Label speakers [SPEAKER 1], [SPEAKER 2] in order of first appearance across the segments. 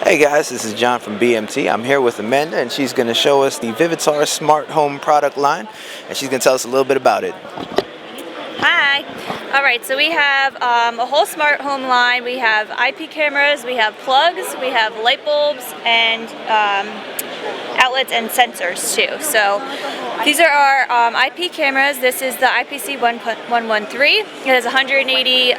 [SPEAKER 1] Hey guys, this is John from BMT. I'm here with Amanda and she's going to show us the Vivitar smart home product line and she's going to tell us a little bit about it.
[SPEAKER 2] Hi. Alright, so we have a whole smart home line. We have IP cameras, we have plugs, we have light bulbs, and outlets and sensors too. So these are our IP cameras. This is the IPC113. It has 180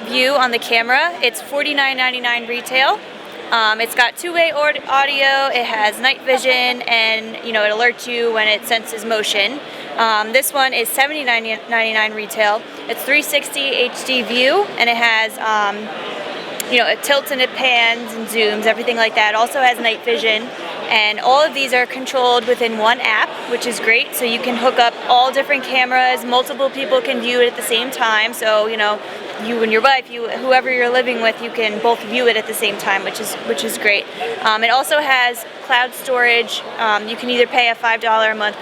[SPEAKER 2] view on the camera. It's $49.99 retail. It's got two-way audio, it has night vision, and it alerts you when it senses motion. This one is $79.99 retail. It's 360 HD view, and it has it tilts and it pans and zooms, everything like that. It also has night vision, and all of these are controlled within one app, which is great. So you can hook up all different cameras, multiple people can view it at the same time. So you and your wife, whoever you're living with, you can both view it at the same time, which is great. It also has cloud storage. You can either pay a $5 a month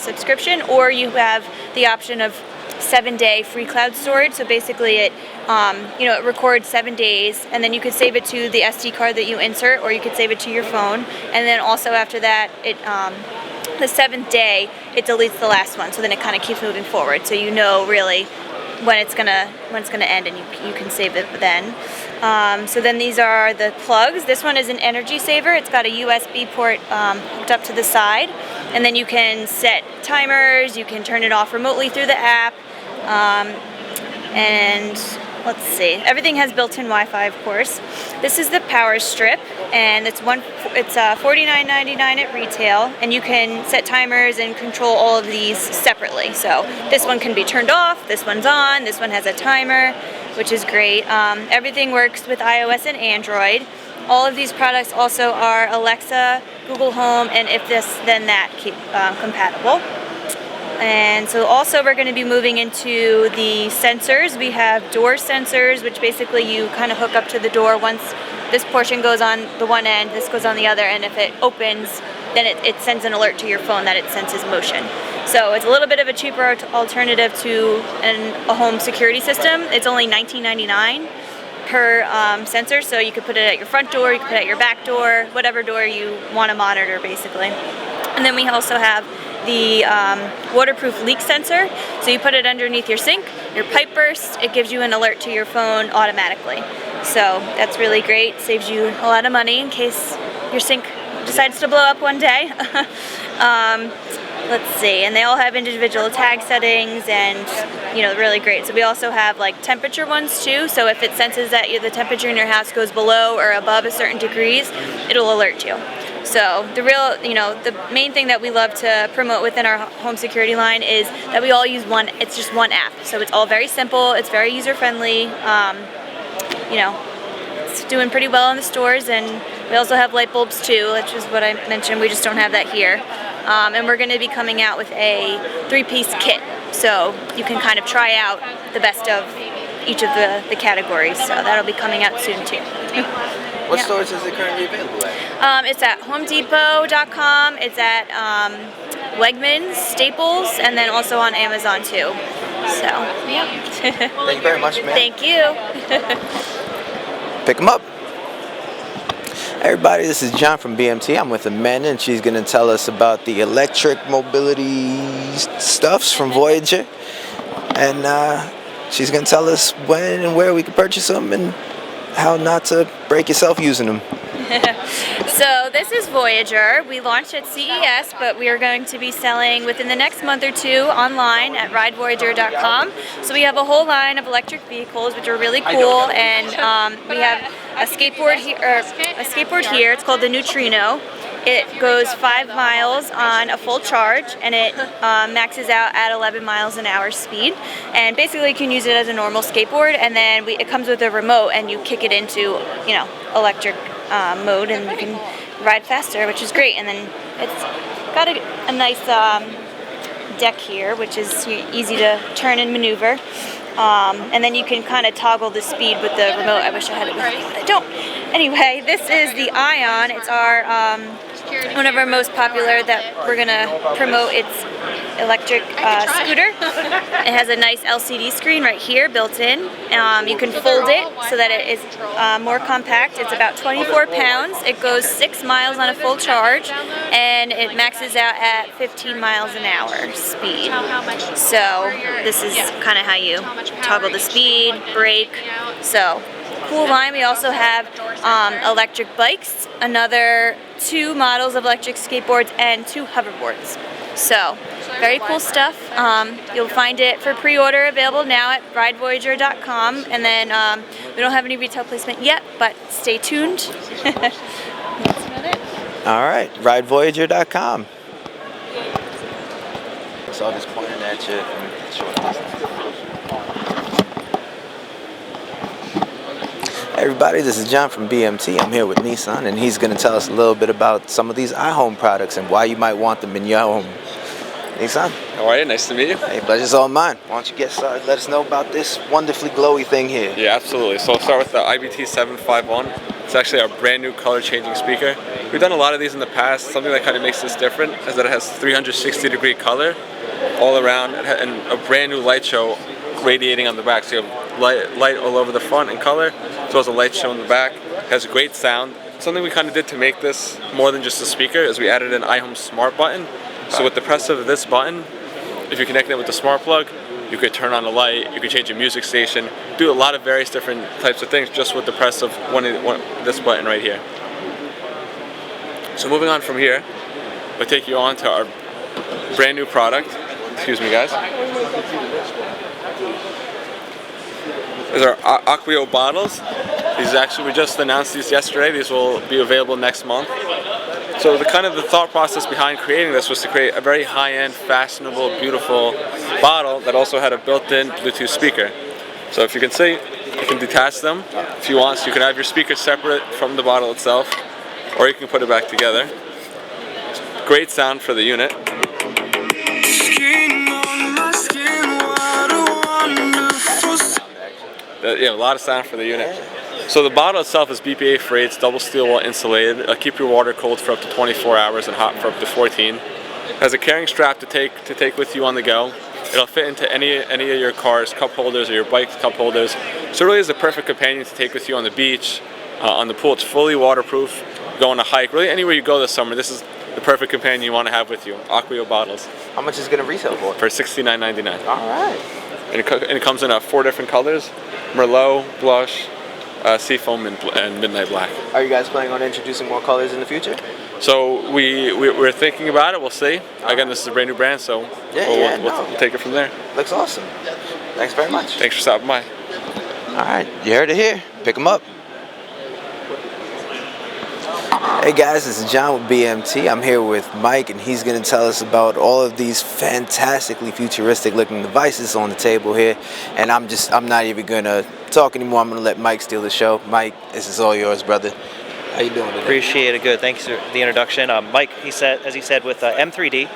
[SPEAKER 2] subscription, or you have the option of 7-day free cloud storage. So basically it it records 7 days, and then you could save it to the SD card that you insert, or you could save it to your phone, and then also after that it the 7th day it deletes the last one, so then it kind of keeps moving forward, so really when it's gonna end, and you can save it then. So then these are the plugs. This one is an energy saver. It's got a USB port hooked up to the side, and then you can set timers, you can turn it off remotely through the app, and let's see, everything has built-in Wi-Fi, of course. This is the power strip, and it's $49.99 at retail, and you can set timers and control all of these separately. So this one can be turned off, this one's on, this one has a timer, which is great. Everything works with iOS and Android. All of these products also are Alexa, Google Home, and if this then that compatible. And so also we're going to be moving into the sensors. We have door sensors, which basically you kind of hook up to the door. Once this portion goes on the one end, this goes on the other, and if it opens, then it sends an alert to your phone that it senses motion. So it's a little bit of a cheaper alternative to a home security system. It's only $19.99 per sensor, so you could put it at your front door, you could put it at your back door, whatever door you want to monitor basically. And then we also have the waterproof leak sensor. So you put it underneath your sink, your pipe bursts, it gives you an alert to your phone automatically. So that's really great, saves you a lot of money in case your sink decides to blow up one day. Let's see, and they all have individual tag settings, and really great. So we also have like temperature ones too, so if it senses that the temperature in your house goes below or above a certain degrees, it'll alert you. So the main thing that we love to promote within our home security line is that we all use it's just one app. So it's all very simple, it's very user friendly, it's doing pretty well in the stores, and we also have light bulbs too, which is what I mentioned, we just don't have that here. And we're going to be coming out with a 3-piece kit, so you can kind of try out the best of each of the categories, so that'll be coming out soon too.
[SPEAKER 1] What stores is it currently available at?
[SPEAKER 2] It's at HomeDepot.com, it's at Wegmans, Staples, and then also on Amazon too. So, yeah.
[SPEAKER 1] Thank you very much, man.
[SPEAKER 2] Thank you.
[SPEAKER 1] Pick them up. Hey everybody, this is John from BMT. I'm with Amanda, and she's going to tell us about the electric mobility stuffs from Voyager. And she's going to tell us when and where we can purchase them and how not to break yourself using them.
[SPEAKER 2] So this is Voyager. We launched at CES, but we are going to be selling within the next month or two online at ridevoyager.com. So we have a whole line of electric vehicles, which are really cool, and we have a skateboard here. It's called the Neutrino. It goes 5 miles on a full charge, and it maxes out at 11 miles an hour speed. And basically you can use it as a normal skateboard, and then it comes with a remote, and you kick it into electric mode, and you can ride faster, which is great. And then it's got a nice deck here, which is easy to turn and maneuver. And then you can kind of toggle the speed with the remote. I wish I had it with me, but I don't. Anyway, this is the Ion. It's our one of our most popular that we're gonna promote. It's electric scooter. It has a nice LCD screen right here built in. You can fold it so that it is more compact. It's about 24 pounds. It goes 6 miles on a full charge, and it maxes out at 15 miles an hour speed. So this is kind of how you toggle the speed, brake. So cool line. We also have electric bikes, another 2 models of electric skateboards, and 2 hoverboards. So very cool stuff. You'll find it for pre-order available now at ridevoyager.com, and then we don't have any retail placement yet, but stay tuned. That's about it.
[SPEAKER 1] All right, ridevoyager.com. So I'm just pointing at you from short distance. Hey everybody, this is John from BMT. I'm here with Nisan, and he's going to tell us a little bit about some of these IHome products and why you might want them in your home. Nisan?
[SPEAKER 3] How are you? Nice to meet you.
[SPEAKER 1] Hey, pleasure's all mine. Why don't you get started? Let us know about this wonderfully glowy thing here.
[SPEAKER 3] Yeah, absolutely. So I'll start with the IBT751. It's actually our brand new color changing speaker. We've done a lot of these in the past. Something that kind of makes this different is that it has 360-degree color all around and a brand new light show radiating on the back. So you have light all over the front in color, as well as a light show in the back. It has a great sound. Something we kind of did to make this more than just a speaker is we added an IHome smart button. So with the press of this button, if you connect it with the smart plug, you could turn on a light, you could change a music station, do a lot of various different types of things just with the press of this button right here. So moving on from here, we'll take you on to our brand new product. Excuse me, guys. These are Aquio bottles. These actually, we just announced these yesterday. These will be available next month. So the thought process behind creating this was to create a very high-end, fashionable, beautiful bottle that also had a built-in Bluetooth speaker. So if you can see, you can detach them if you want. So you can have your speaker separate from the bottle itself, or you can put it back together. Great sound for the unit. Yeah, a lot of sound for the unit. So the bottle itself is BPA free. It's double steel wall insulated. It'll keep your water cold for up to 24 hours and hot for up to 14. It has a carrying strap to take with you on the go. It'll fit into any of your car's cup holders or your bike's cup holders. So it really is the perfect companion to take with you on the beach, on the pool. It's fully waterproof. Go on a hike. Really anywhere you go this summer, this is the perfect companion you want to have with you. Aquio bottles.
[SPEAKER 1] How much is it going to retail for?
[SPEAKER 3] For $69.99.
[SPEAKER 1] All right.
[SPEAKER 3] And it comes in 4 different colors: Merlot, Blush, Seafoam, and Midnight Black.
[SPEAKER 1] Are you guys planning on introducing more colors in the future?
[SPEAKER 3] So we're thinking about it. We'll see. Again, this is a brand new brand, so we'll take it from there.
[SPEAKER 1] Looks awesome. Thanks very much.
[SPEAKER 3] Thanks for stopping by.
[SPEAKER 1] All right, you heard it here. Pick them up. Hey guys, this is John with BMT. I'm here with Mike, and he's going to tell us about all of these fantastically futuristic looking devices on the table here. And I'm not even going to talk anymore. I'm going to let Mike steal the show. Mike, this is all yours, brother. How you doing today?
[SPEAKER 4] Appreciate it. Good. Thanks for the introduction. Mike, as he said, with M3D.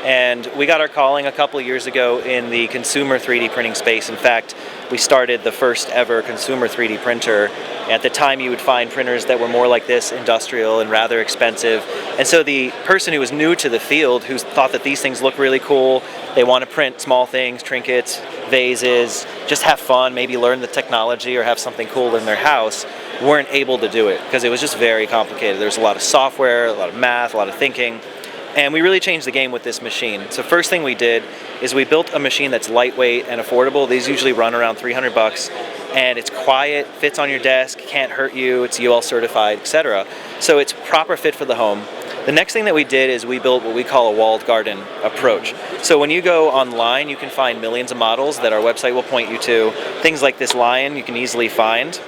[SPEAKER 4] And we got our calling a couple of years ago in the consumer 3D printing space. In fact, we started the first ever consumer 3D printer. At the time, you would find printers that were more like this, industrial and rather expensive. And so the person who was new to the field, who thought that these things look really cool, they want to print small things, trinkets, vases, just have fun, maybe learn the technology or have something cool in their house, weren't able to do it because it was just very complicated. There was a lot of software, a lot of math, a lot of thinking. And we really changed the game with this machine. So first thing we did is we built a machine that's lightweight and affordable. These usually run around $300, and it's quiet, fits on your desk, can't hurt you, it's UL certified, etc. So it's proper fit for the home. The next thing that we did is we built what we call a walled garden approach. So when you go online, you can find millions of models that our website will point you to. Things like this lion you can easily find.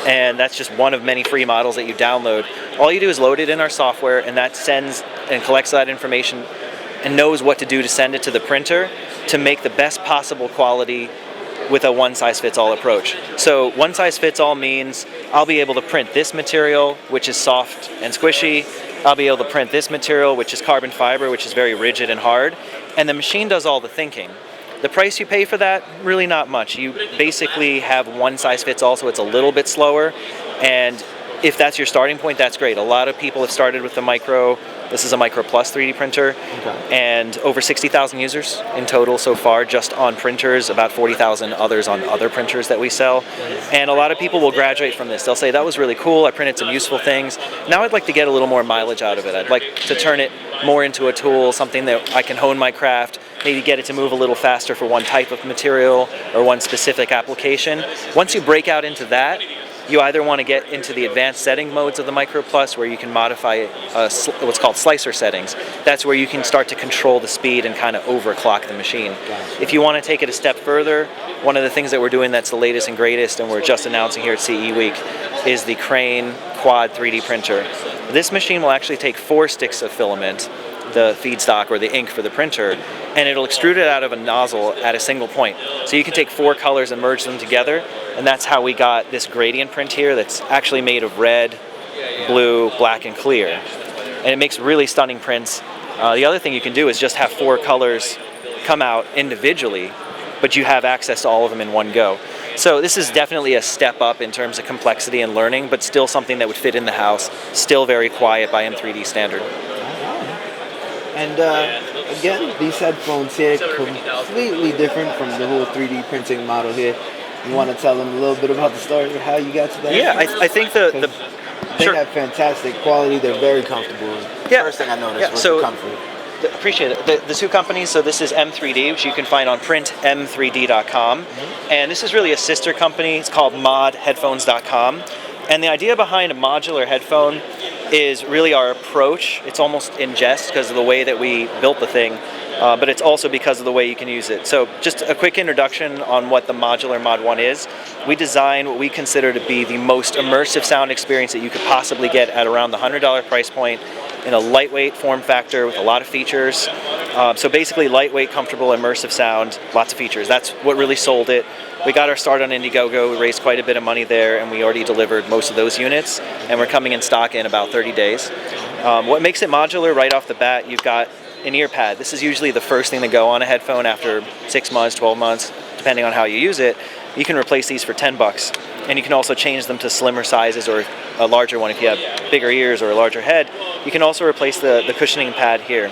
[SPEAKER 4] And that's just one of many free models that you download. All you do is load it in our software, and that sends and collects that information and knows what to do to send it to the printer to make the best possible quality with a one-size-fits-all approach. So one-size-fits-all means I'll be able to print this material, which is soft and squishy. I'll be able to print this material, which is carbon fiber, which is very rigid and hard. And the machine does all the thinking. The price you pay for that, really not much. You basically have one size fits all, so it's a little bit slower, and if that's your starting point, that's great. A lot of people have started with the Micro. This is a Micro Plus 3D printer, and over 60,000 users in total so far, just on printers, about 40,000 others on other printers that we sell. And a lot of people will graduate from this. They'll say, that was really cool, I printed some useful things. Now I'd like to get a little more mileage out of it. I'd like to turn it more into a tool, something that I can hone my craft, maybe get it to move a little faster for one type of material or one specific application. Once you break out into that, you either want to get into the advanced setting modes of the Micro Plus, where you can modify what's called slicer settings. That's where you can start to control the speed and kind of overclock the machine. If you want to take it a step further, one of the things that we're doing that's the latest and greatest, and we're just announcing here at CE Week, is the Crane Quad 3D printer. This machine will actually take 4 sticks of filament, the feedstock or the ink for the printer, and it'll extrude it out of a nozzle at a single point. So you can take 4 colors and merge them together, and that's how we got this gradient print here that's actually made of red, blue, black, and clear. And it makes really stunning prints. The other thing you can do is just have 4 colors come out individually, but you have access to all of them in one go. So this is definitely a step up in terms of complexity and learning, but still something that would fit in the house, still very quiet by M3D standard.
[SPEAKER 1] And again, these headphones here completely different from the whole 3D printing model here. You want to tell them a little bit about the story of how you got to that?
[SPEAKER 4] Yeah, I think they
[SPEAKER 1] sure. Have fantastic quality. They're very comfortable.
[SPEAKER 4] Yeah.
[SPEAKER 1] First thing I noticed was the comfort.
[SPEAKER 4] Appreciate it. The 2 companies, so this is M3D, which you can find on printm3d.com. And this is really a sister company. It's called modheadphones.com. And the idea behind a modular headphone is really our approach. It's almost in jest because of the way that we built the thing, but it's also because of the way you can use it. So just a quick introduction on what the modular Mod 1 is. We design what we consider to be the most immersive sound experience that you could possibly get at around the $100 price point, in a lightweight form factor with a lot of features. So basically lightweight, comfortable, immersive sound, lots of features. That's what really sold it. We got our start on Indiegogo, we raised quite a bit of money there, and we already delivered most of those units, and we're coming in stock in about 30 days. What makes it modular right off the bat, you've got an ear pad. This is usually the first thing to go on a headphone after 6 months, 12 months, depending on how you use it. You can replace these for $10, and you can also change them to slimmer sizes or a larger one if you have bigger ears or a larger head. You can also replace the cushioning pad here.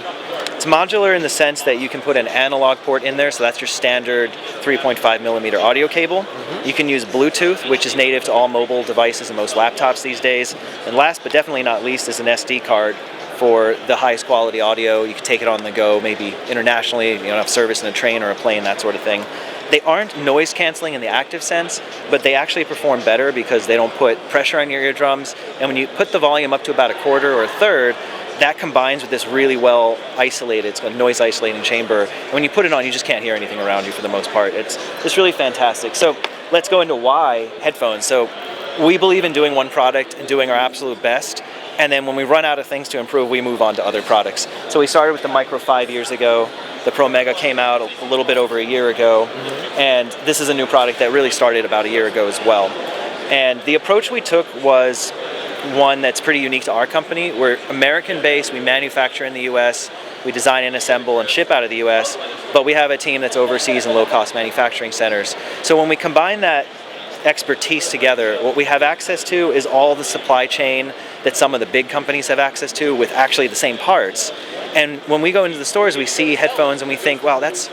[SPEAKER 4] It's modular in the sense that you can put an analog port in there, so that's your standard 3.5 millimeter audio cable. You can use Bluetooth, which is native to all mobile devices and most laptops these days. And last but definitely not least is an SD card for the highest quality audio. You can take it on the go, maybe internationally, you don't have service in a train or a plane, that sort of thing. They aren't noise canceling in the active sense, but they actually perform better because they don't put pressure on your eardrums. And when you put the volume up to about a quarter or a third, that combines with this really well isolated, it's a noise isolating chamber. And when you put it on, you just can't hear anything around you for the most part. It's really fantastic. So let's go into why headphones. So we believe in doing one product and doing our absolute best. And then when we run out of things to improve, we move on to other products. So we started with the Micro 5 years ago. The Pro Mega came out a little bit over a year ago. And this is a new product that really started about a year ago as well. And the approach we took was one that's pretty unique to our company. We're American-based, we manufacture in the US, we design and assemble and ship out of the US, but we have a team that's overseas in low-cost manufacturing centers. So when we combine that expertise together, what we have access to is all the supply chain that some of the big companies have access to with actually the same parts. And when we go into the stores, we see headphones and we think, wow, that's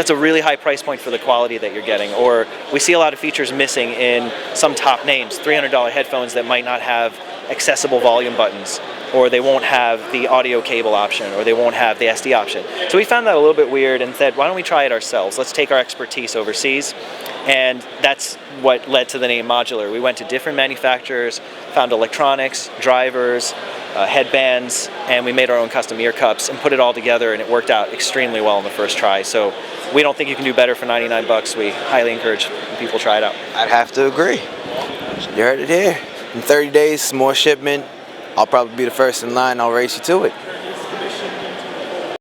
[SPEAKER 4] a really high price point for the quality that you're getting. Or we see a lot of features missing in some top names, $300 headphones that might not have accessible volume buttons, or they won't have the audio cable option, or they won't have the SD option. So we found that a little bit weird and said, why don't we try it ourselves? Let's take our expertise overseas. And that's what led to the name Modular. We went to different manufacturers, found electronics, drivers, headbands, and we made our own custom ear cups and put it all together, and it worked out extremely well in the first try. So we don't think you can do better for $99. We highly encourage people try it out.
[SPEAKER 1] I'd have to agree. You heard it here. In 30 days, more shipment. I'll probably be the first in line. I'll race you to it.